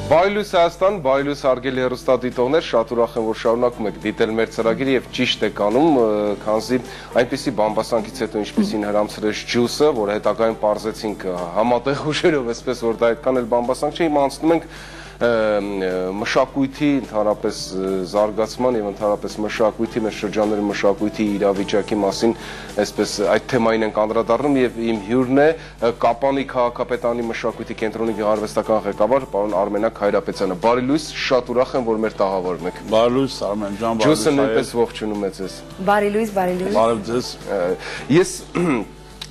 Բարելույս Հայաստան, բարելույս հարգելի հեռուստադիտողներ, շատ ուրախ եմ, որ շարունակում եք դիտել մեր ծրագիրը եւ ճիշտ եք անում, քանզի այնպիսի բամբասանքից հետո ինչպեսին հրամցրեց ջուսը, որ հետագայում պարզեցինք համատեղ ուժերով, այսպես որ դա այդքան էլ բամբասանք չէ, հիմա անցնում ենք մշակույթի ընդհանրապես զարգացման եւ ընդհանրապես մշակույթի մեր շրջանների մշակույթի իրավիճակի մասին այսպես այդ թեմային ենք անդրադառնում եւ իմ հյուրն է Կապանի քաղաքապետարանի մշակույթի կենտրոնի գեղարվեստական ղեկավար պարոն Արմենակ Հայրապետյանը։ Բարելույս, շատ ուրախ եմ, որ մեր տաղավարում եք։ Բարելույս Արմեն ջան, բարելույս։ Ջուսը նույնպես ողջունում է ձեզ։ Բարելույս, բարելույս։ Բարև ձեզ։ Ես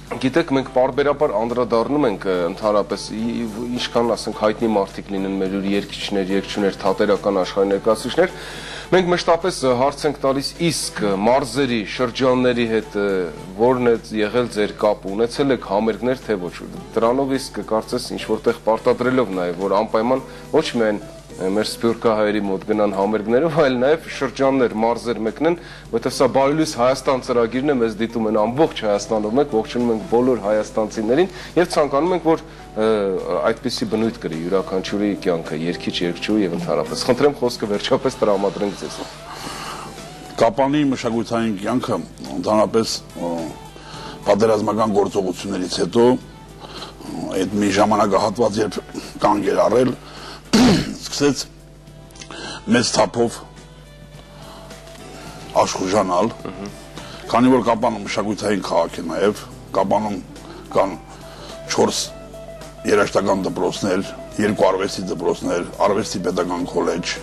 Գիտեք, մենք պարբերաբար անդրադառնում ենք ընդհանրապես ինչքան ասենք հայտնի մարդիկ լինեն մեր երգիչներ, երգչուներ, թատերական աշխարհի ներկայացուցիչներ, մենք մշտապես հարց ենք տալիս իսկ մարզերի, շրջանների հետ որն է եղել ձեր կապ, ունեցել եք համերգներ, թե ոչ։ Դրանով իսկ կարծես ինչ որտեղ պարտադրելով նաև, որ անպայման ոչ միայն մեր սփյուռքահայերի մոտ գնան համերգներով, այլ նաև շրջաններ, մարզեր մեկնեն, որտեղ սա Բարելույս Հայաստան ծրագիրն է, մեզ դիտում են ամբողջ Հայաստանով մեկ, ողջունում ենք բոլոր հայաստանցիներին եւ ցանկանում ենք, որ այդպիսի բնույթ կրի յուրաքանչյուրի կյանքը, երգիչ, երգչու եւ ընդհանրապես։ Խնդրեմ խոսքը վերջապես տրամադրենք ձեզ։ Կապանի մշակութային կյանքը ընդհանրապես պատերազմական գործողություններից հետո այդ մի ժամանակահատված երբ կանգ էր առել սկսեց մեծ թափով աշխուժանալ, քանի որ Կապանում մշակութային քաղաք է նաև, Կապանում կան 4 երաժշտական դպրոցներ, 2 արվեստի դպրոցներ, արվեստի պետական քոլեջ,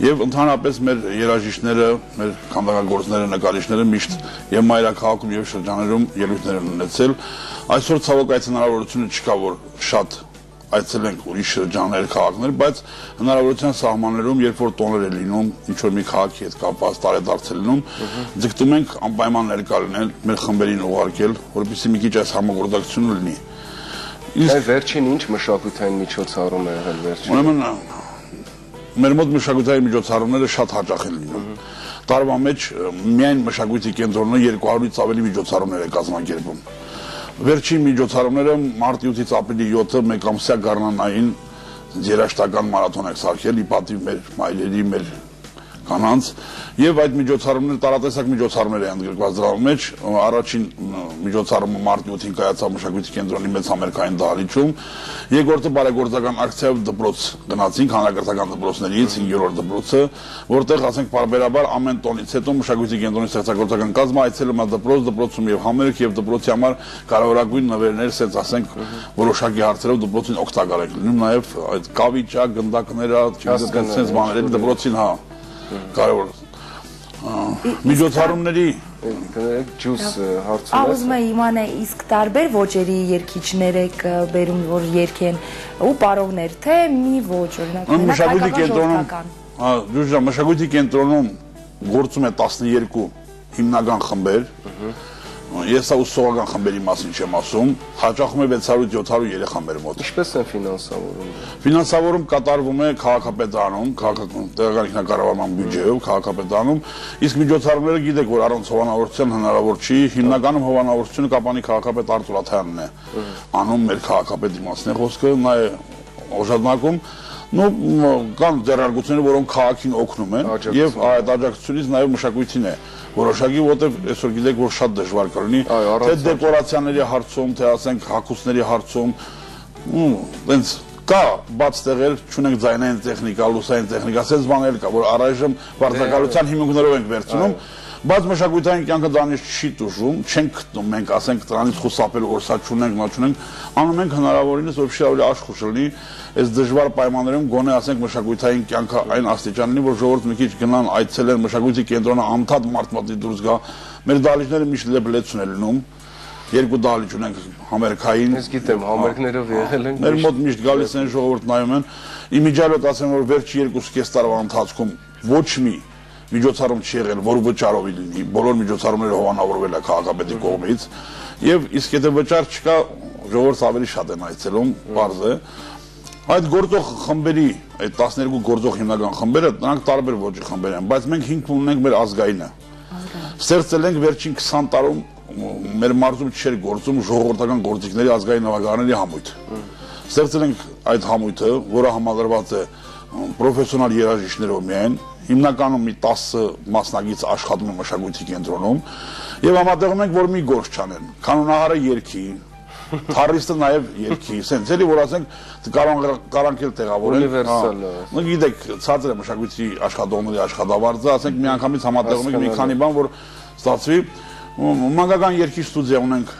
եւ ընդհանրապես մեր երաժիշտները, մեր քանդակագործները, նկարիչները միշտ եւ մայրաքաղաքում եւ շրջաններում ելույթներ են ունեցել։ Այսօր ցավոք այդ հնարավորությունը չկա, որ շատ այցելենք ուրիշ շրջաններ, քաղաքներ, բայց հնարավորության սահմաններում, երբ որ տոներ է լինում, ինչ որ մի քաղաքի հետ կապված տարեդարձ է լինում, ձգտում ենք անպայման ներկա լինել, մեր խմբերին ուղարկել, որպեսզի մի քիչ այս համագործակցությունը լինի։ Վերջին ինչ մշակութային միջոցառում է եղել վերջին։ Ուրեմն մեր մոտ մշակութային միջոցառումները շատ հաճախ են լինում։ Տարվա մեջ միայն մշակույթի կենտրոնը 200-ից ավելի միջոցառումներ է կազմակերպում։ Վերջին միջոցառումները մարտի 8-ից ապրիլի 7-ը մեկամսյա գարնանային երաժշտական մարաթոն է սարքել ի պատիվ մեր մայրերի, մեր կանանց եւ այդ միջոցառումները տարատեսակ միջոցառումներ են ընդգրկված դրա մեջ առաջին միջոցառումը մարտի 8-ին կայացավ մշակույթի կենտրոնի մեծ համերգային դահլիճում երկրորդը բարեգործական ակցիայով դպրոց գնացինք հանրակրթական դպրոցներից 5-րդ դպրոցը որտեղ ասենք բարբերաբար ամեն տոնից հետո մշակույթի կենտրոնի ստեղծագործական կազմը այցելում է դպրոցում եւ համերգ եւ դպրոցի համար կարևորագույն նվերներ ասենց ասենք որոշակի հարցերով դպրոցին օգտակար են լինում նաեւ այդ կավիճա գնդակները չգիտես բաները դպրոցին հա կարևոր միջոցառումների ջուս հարցում ուզում եմ իմանալ իսկ տարբեր ոճերի երգիչներ եք բերում որ երգեն ու պարողներ թե մի ոճ օրինակ մշակույթի կենտրոնում հա դուժա մշակույթի կենտրոնում գործում է 12 հիմնական խմբեր ես ուսուցողական խմբերի մասին չեմ ասում հաճախում է 600-700 երեխա մեր մոտ ինչպես են ֆինանսավորում ֆինանսավորում կատարվում է քաղաքապետարանում տեղական ինքնակառավարման բյուջեով քաղաքապետարանում իսկ միջոցառումները գիտեք որ առանց հովանավորության հնարավոր չի հիմնականում հովանավորությունը Կապանի քաղաքապետ Արտուր Աթայանն է անում մեր քաղաքապետի մասն է խոսքը նա է օժանդակում կան ձեռնարկություններ որոնք քաղաքին օգնում են եւ այդ աջակցությունից նաեւ մշակույթին է որոշակի որտեվ այսօր գիտեք որ շատ դժվար կլինի թե դեկորացիաների հարցում թե ասենք հագուստների հարցում այնց կա բաց տեղեր չունենք ձայնային տեխնիկա լուսային տեխնիկա ասես բաներ կա որ առայժմ վարձակալության հիմունքներով ենք վերցնում բայց մշակութային կյանքը դրանից չի տուժում չենք գտնում մենք ասենք դրանից խուսափելու որ սա չունենք նա չունենք անում ենք հնարավորինս որ շի ավելի աշխուժ լինի այս դժվար պայմաններում գոնե ասենք մշակութային կյանքը այն աստիճանին որ ժողովուրդը մի քիչ գնան այցելեն մշակույթի կենտրոնը անդադ մարդմատի դուրս գա մեր դահլիճները միշտ լեփլեցուն է լինում երկու դահլիճ ունենք համերգային ես գիտեմ համերգներով եղել ենք մեր մոտ միշտ գալիս են ժողովուրդ նայում են իմիջիալոտ ասեմ որ վերջի 2.5 տարվա ընթացքում ոչ մի միջոցառում չի եղել, որ վճարով լինի, բոլոր միջոցառումները հովանավորվել է քաղաքապետի կողմից եւ իսկ եթե վճար չկա, ժողովուրդը ավելի շատ են այցելում, բարձ է։ Այդ գործող խմբերի, այդ 12 գործող հիմնական խմբերը, նրանք տարբեր ոճի խմբեր են, բայց մենք հիմք ունենք մեր ազգայինը։ Ստեղծել ենք վերջին 20 տարում մեր մարզում չէր գործում ժողովրդական գործիքների ազգային նվագարների համույթ։ Ստեղծել ենք այդ համույթը, որը համալրված է պրոֆեսիոնալ երաժիշտներով միայն, հիմնականում մի 10 մասնագետ աշխատում է մշակույթի կենտրոնում եւ համատեղում ենք, որ մի գործ չանեն, կանոնահարը երգի, թարիստը նաեւ երգի, սենց էլի որ ասենք կարանք էլ տեղավորել, գիտեք, ցածր է մշակույթի աշխատողների աշխատավարձը, ասենք միանգամից համատեղում ենք մի քանի բան, որ ստացվի, մանկական երգի ստուդիա ունենք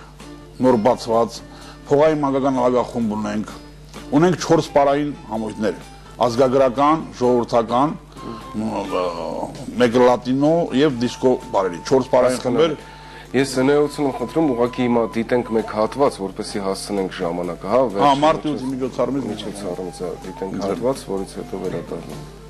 նոր բացված, փողային մանկական լագախումբ ունենք 4 պարային համույթներ, ազգագրական, ժողովրդական, մեկը լատինո եւ դիսկո բարերի 4 պարային խմբեր։ Ես ներողություն եմ խնդրում, ուղղակի հիմա դիտենք մեկ հատված, որպեսզի հասցնենք ժամանակը, հա, վերջին մարտի 8-ի միջոցառումից դիտենք հատված, որից հետո վերադառնանք։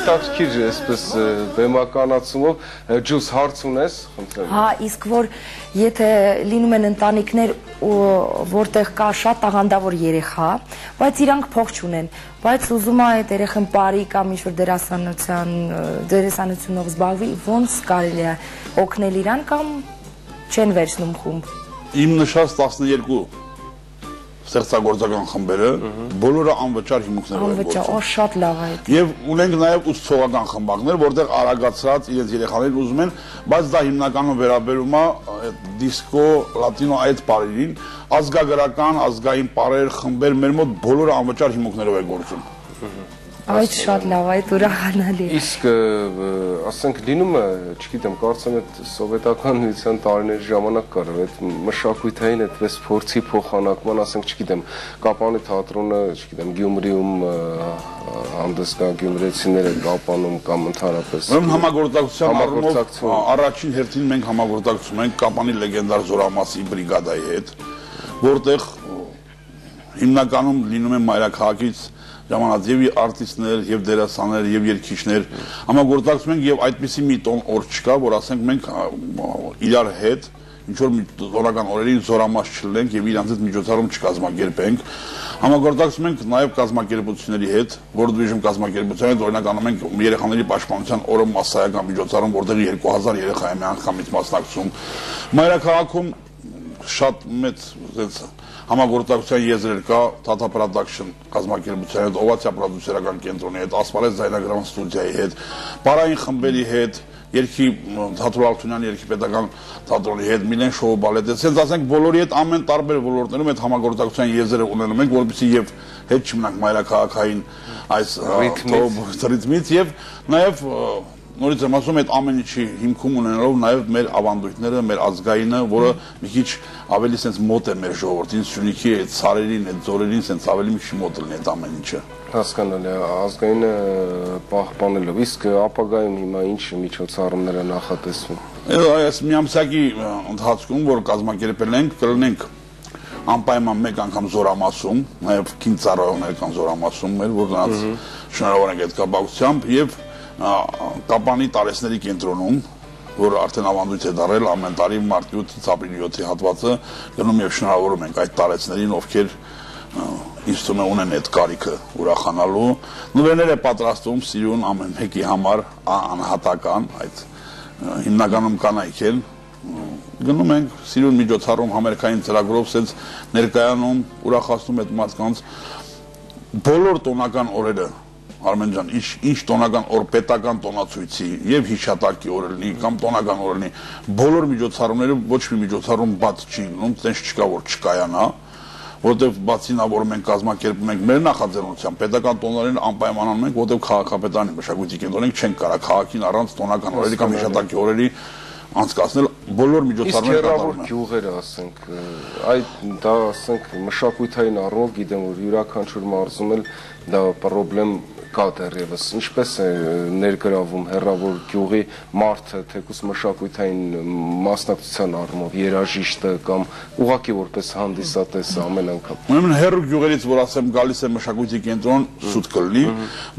Հետաքրքիր այսպես բեմականացումով ջուս հարց ունես, խնդրեմ։ Հա, իսկ որ եթե լինում են ընտանիքներ, որտեղ կա շատ տաղանդավոր երեխա, բայց իրանք փող չունեն, բայց ուզում է այդ երեխան բարի կամ ինչ-որ դերասանությունով զբաղվի, ոնց կարելի է օգնել իրան կամ չեն վերցնում խումբ։ Իմ նշած 12 ստեղծագործական խմբերը բոլորը անվճար հիմունքներով են գործում։ Անվճար, շատ լավ է։ Եվ ունենք նաև ուսուցողական խմբակներ, որտեղ արագացած իրենց երեխաներին ուզում են, բայց դա հիմնականում վերաբերում է դիսկո, լատինո այդ պարերին, ազգագրական, ազգային պարեր, խմբեր, մեր մոտ բոլորը անվճար հիմունքներով են գործում։ Այդ շատ լավ, այդ ուրախանալի։ Իսկ ասենք լինում է, չգիտեմ, կարծեմ այդ սովետական միության տարիների ժամանակ կար, այդ մշակութային այդպես փորձի փոխանակման, ասենք, չգիտեմ, Կապանի թատրոնը, չգիտեմ, Գյումրիում հանդես կա գյումրեցիները Կապանում կամ ընդհանրապես։ Ուրեմն համագործակցության առումով առաջին հերթին մենք համագործակցում ենք Կապանի լեգենդար զորամասի բրիգադայի հետ, որտեղ հիմնականում լինում են մայրաքաղաքից ժամանած եւ արտիստներ, եւ դերասաններ, եւ երգիչներ, համագործակցում ենք եւ այդպիսի մի տոն օր չկա, որ ասենք մենք իրար հետ ինչ որ տոնական օրերին զորամաս չլինենք եւ իրանց հետ միջոցառում չկազմակերպենք։ Համագործակցում ենք նաեւ կազմակերպությունների հետ, World կազմակերպության հետ, օրինակ անում ենք երեխաների պաշտպանության օրը մասսայական միջոցառում, որտեղ 2000 երեխա է միանգամից մասնակցում։ Մայրաքաղաքում շատ մեծ համագործակցության եզրեր կա Tata Production կազմակերպության հետ, Օվացիա պրոդյուսերական կենտրոնի հետ, Ասպարեզ ձայնագրական ստուդիայի հետ, պարային խմբերի հետ, երգի Թատրոն Ալթունյանի երգի պետական թատրոնի հետ, Միլեն շոու բալետի, ասենք ասենք բոլորի հետ ամեն տարբեր ոլորտներում այդ համագործակցության եզրերը ունենում ենք, որովհետեւ եւ հետ չմնանք մայրաքաղաքային այս ռիթմից եւ նաեւ նորից եմ ասում այդ ամեն ինչի հիմքում ունենալով նաև մեր ավանդույթները, մեր ազգայինը, որը մի քիչ ավելի sense մոտ է մեր ժողովրդին, Սյունիքի այդ սարերին, այդ ձորերին sense ավելի մի քիչ մոտ լինի այդ ամեն ինչը։ Հասկանալի է, ազգայինը պահպանելով, իսկ ապագայում հիմա ինչ միջոցառումներ են նախատեսվում։ Այս մի ամսակի ընթացքում, որ կազմակերպել ենք, կլինենք անպայման մեկ անգամ զորամասում, նաև քինծառայողներ կան զորամասում, որ նրանց շնորհավոր ենք այդ կապակցությամբ եւ Կապանի տարեցների կենտրոնում որ արդեն ավանդույթ է դարել ամեն տարի մարտի 8-ից ապրիլի 7-ի հատվածը գնում եւ շնորհավորում ենք այդ տարեցներին, ովքեր ինձ թվում է ունեն այդ կարիքը ուրախանալու։ Նվերներ է պատրաստում սիրուն ամեն մեկի համար անհատական, այդ հիմնականում կանայք են։ Գնում ենք սիրուն միջոցառում համերգային ծրագրով սենց ներկայանում, ուրախացնում այդ մարդկանց բոլոր տոնական օրերը, Արմեն ջան, ինչ տոնական օր, պետական տոնացույցի եւ հիշատակի օր լինի կամ տոնական օր լինի, բոլոր միջոցառումները ոչ մի միջոցառում բաց չի լինում, տենց չկա որ չկայանա, որտեղ բացի նա որ մենք կազմակերպում ենք մեր նախաձեռնությամբ, պետական տոներին անպայման անում ենք, որտեղ քաղաքապետարանի մշակույթի կենտրոնենք չենք կարա քաղաքին առանց տոնական օրերի կամ հիշատակի օրերի անցկացնել բոլոր միջոցառումները կատարում են։ Գյուղերը, ասենք, այդ դա ասենք մշակութային առումով գիտեմ որ յուրաքանչյուր մարզում էլ դա խնդրեմ կա դեռևս ինչպես է ներգրավում հեռավոր գյուղի մարդը թեկուզ մշակութային մասնակցության առումով երաժիշտը կամ ուղղակի որպես հանդիսատես ամեն անգամ։ Ուրեմն հեռու գյուղերից որ ասեմ գալիս է մշակույթի կենտրոն սուտ կլինի,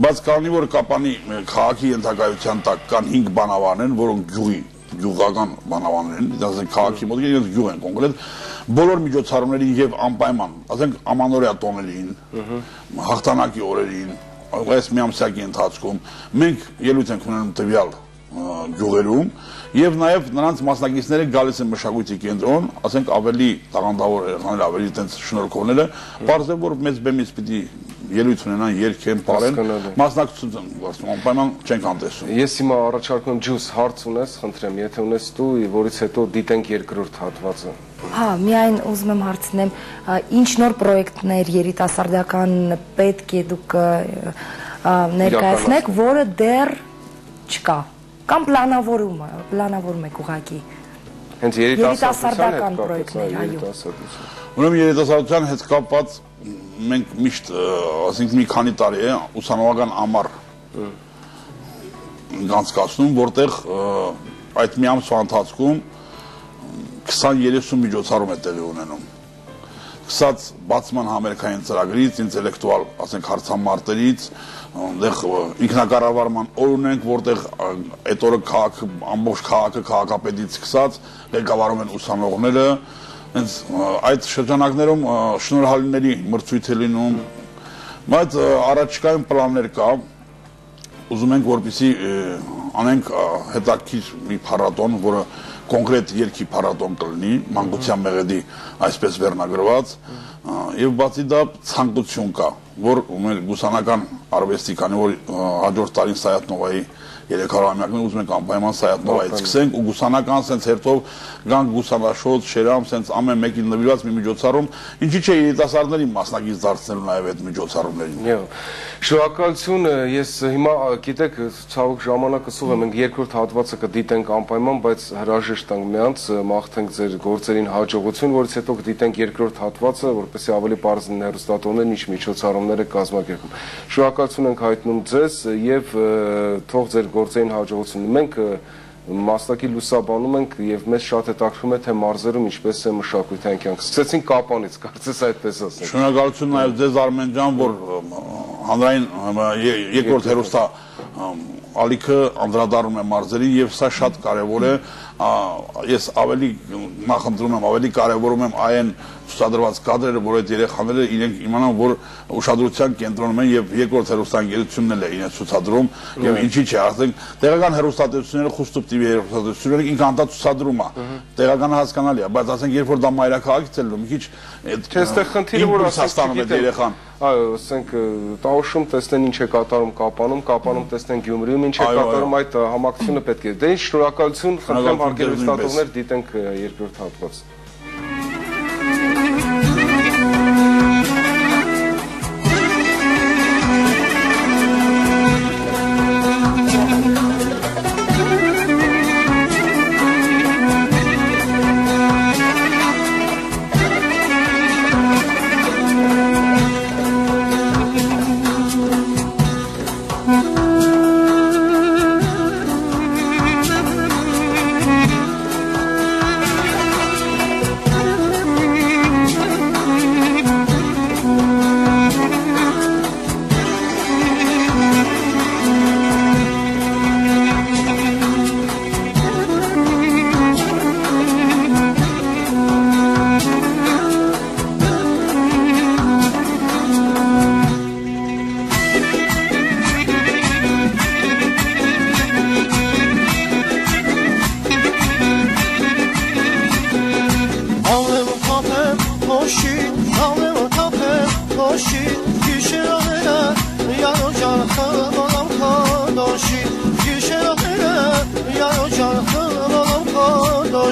բայց կանի որ Կապանի քաղաքի ենթակայության տակ կան 5 բանավաններ, որոնք գյուղական բանավաններ են, ասենք քաղաքի մոտ իրենց գյուղ են կոնկրետ, բոլոր միջոցառումներին եւ անպայման, ասենք ամանորյա տոներին, հաղթանակի օրերին, այս միամսյակի ընթացքում մենք ելույթ ենք ունենում տվյալ գյուղերում եւ նաեւ նրանց մասնակիցները գալիս են մշակույթի կենտրոն, ասենք ավելի տաղանդավոր երեխաներ, ավելի տենց շնորհքողները, բարձր որ մեծ բեմից պիտի ելույթ ունենան, երգեն, պարեն, մասնակցություն գործում, անպայման չենք անտեսում։ Ես հիմա առաջարկում եմ ջուս հարց ունես, խնդրեմ, եթե ունես դու, որից հետո դիտենք երկրորդ հատվածը։ Հա, միայն ուզում եմ հարցնեմ, ինչ նոր պրոյեկտներ երիտասարդական պետք է դուք ներկայացնեք, որը դեռ չկա, կամ պլանավորում եք ուղղակի։ Հենց երիտասարդական պրոյեկտներ, այո։ Ուրեմն երիտասարդության հետ կապված մենք միշտ, ասենք մի քանի տարի է ուսանողական ամառ անցկացնում, որտեղ այդ մի ամսվա ընթացքում 20-30 միջոցառում է տեղի ունենում։ Սկսած բացման համերգային ծրագրից, ինտելեկտուալ, ասենք հարցամարտերից, այնտեղ ինքնակառավարման օր ունենք, որտեղ այդ օրը ամբողջ քաղաքը քաղաքապետից սկսած ղեկավարում են ուսանողները, հենց այդ շրջանակներում շնորհալիների մրցույթ է լինում, բայց առաջիկայում պլաններ կա, ուզում ենք որպեսզի անենք հետաքրքիր մի փառատոն, որը կոնկրետ երգի փառատոն կլինի, մանկության մեղեդի այսպես վերնագրված, եւ բացի դա ցանկություն կա, որ մեր գուսանական արվեստի, քանի որ հաջորդ տարին Սայաթ-Նովայի 300-ամյակն ուզում ենք անպայման Սայաթ-Նովայից սկսենք ու գուսանական սենց հերթով գանք գուսանաշոտ, շերամ, սենց ամեն մեկին նվիրված մի միջոցառում, ինչի՞ չէ երիտասարդներին մասնակից դարձնելու նաեւ այդ միջոցառումներին։ Շնորհակալություն, ես հիմա գիտեք, ցավոք ժամանակը սուղ է, մենք երկրորդ հատվածը կդիտենք անպայման, բայց հրաժեշտ ենք միանց, մաղթենք ձեր գործերին հաջողություն, որից հետո կդիտենք երկրորդ հատվածը, որպեսզի ավելի պարզ լինի հեռուստատողներն ինչ միջոցառումներ է կազմակերպում։ Շնորհակալություն ենք հայտնում ձեզ եւ թող ձեր գործերին հաջողություն։ Մենք մասնակի լուսաբանում ենք եւ մեզ շատ հետաքրքրում է թե մարզերում ինչպես է մշակութային կյանքը։ Սկսեցինք Կապանից, կարծես այդպես ասենք։ Շնորհակալություն նաեւ ձեզ Արմեն ջան, որ հանրային երկրորդ հերոստա ալիքը անդրադառնում է մարզերին եւ սա շատ կարեւոր է։ Ես ավելի նախընտրում եմ, ավելի կարևորում եմ այն ցուցադրված կադրերը, որ այդ երեխաները իրենք իմանան, որ ուշադրության կենտրոնում են եւ երկրորդ հերոստանգերությունն էլ է իրենց ցուցադրում եւ ինչի՞ չէ, ասենք տեղական հերոստատեսությունները խուստուկ տիպի հերոստատեսությունները ինքը անդա ցուցադրում է, տեղականը հասկանալի է, բայց ասենք երբ որ դա մայրաքաղաքից է լինում, մի քիչ այստեղ խնդիրը որ ասում է երեխան այո, ասենք Տաուշում տեսնեն ինչ է կատարում Կապանում տեսնեն Գյումրիում ինչ է կատարում, այդ համակցությունը պետք է։ Դե շնորհակալություն, խնդրեմ հարգելի հեռուստատողներ, դիտենք երկրորդ հատվածը։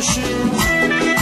քաշի